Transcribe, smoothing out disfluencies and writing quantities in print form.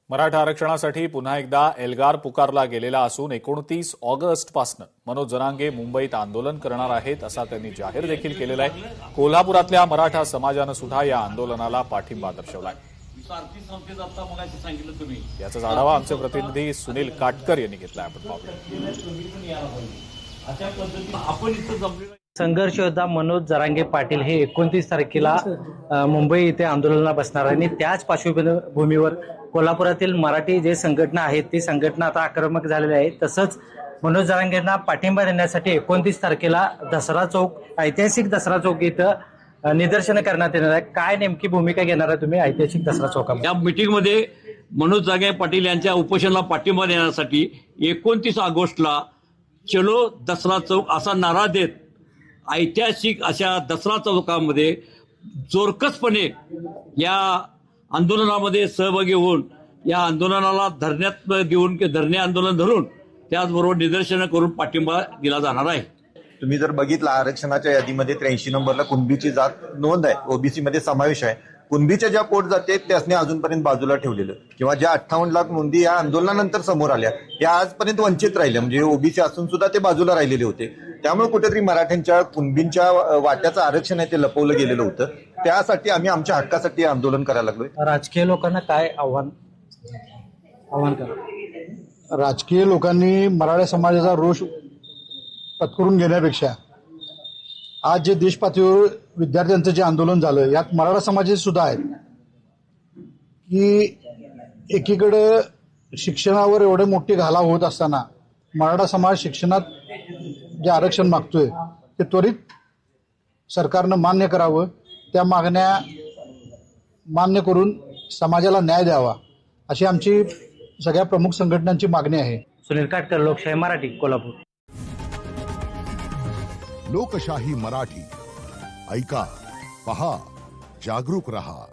मराठा आरक्षणासाठी पुन्हा एकदा एल्गार पुकारला गेलेला असून 29 ऑगस्टपासून मनोज जरांगे मुंबईत आंदोलन करणार आहेत असा त्यांनी जाहीर देखील केलेला आहे। कोल्हापुरातल्या मराठा समाजानं सुद्धा या आंदोलनाला पाठिंबा दर्शवलाय। याचा आढावा आमचे प्रतिनिधी सुनील काटकर यांनी घेतलाय। आपण पाहूया। संघर्ष योद्धा मनोज जरांगे पाटील हे 29 तारखेला मुंबई इथे आंदोलनाला बसणार आहे आणि त्याच पार्श्वभूमीवर कोल्हापुरातील मराठी जे संघटना आहेत ती संघटना आता आक्रमक झालेली आहे। तसंच मनोज जरांगेंना पाठिंबा देण्यासाठी 29 तारखेला दसरा चौक, ऐतिहासिक दसरा चौक इथं निदर्शनं करण्यात येणार आहे। काय नेमकी भूमिका घेणार आहे तुम्ही ऐतिहासिक दसरा चौकामध्ये? या मीटिंगमध्ये मनोज जरांगे पाटील यांच्या उपोषणाला पाठिंबा देण्यासाठी 29 ऑगस्टला चलो दसरा चौक असा नारा देत ऐतिहासिक अशा दसरा चौकामध्ये जोरकसपणे या आंदोलनामध्ये सहभागी होऊन या आंदोलनाला धरण्यात घेऊन धरणे आंदोलन धरून त्याचबरोबर निदर्शनं करून पाठिंबा दिला जाणार आहे। तुम्ही जर बघितलं आरक्षणाच्या यादीमध्ये 83 नंबरला कुणबीची जात नोंद आहे, ओबीसी मध्ये समावेश आहे। कुणबीच्या ज्या पोट जाती आहेत त्यासने अजूनपर्यंत बाजूला ठेवलेलं किंवा ज्या 58 लाख नोंदी या आंदोलनानंतर समोर आल्या त्या आजपर्यंत वंचित राहिल्या, म्हणजे ओबीसी असून सुद्धा ते बाजूला राहिलेले होते। त्यामुळे कुठेतरी मराठ्यांच्या कुणबींच्या वाट्याचं आरक्षण आहे ते लपवलं गेलेलं होतं। त्यासाठी आम्ही आमच्या हक्कासाठी आंदोलन करायला लागलोय। राजकीय लोकांना काय आव्हान करा? राजकीय लोकांनी मराठा समाजाचा रोष पत्करून घेण्यापेक्षा आज जे देशपातळीवर विद्यार्थ्यांचं जे आंदोलन झालं यात मराठा समाजाचे सुद्धा आहेत की एकीकडे शिक्षणावर एवढे मोठी घाला होत असताना मराठा समाज शिक्षणात जे आरक्षण मागतोय ते त्वरित सरकारनं मान्य करावं, त्या मागण्या मान्य करून समाजाला न्याय द्यावा अशी आमची सगळ्या प्रमुख संघटनांची मागणी आहे। सुनील काटकर, लोकशाही मराठी, कोल्हापूर। लोकशाही मराठी ऐका, पहा, जागरूक रहा।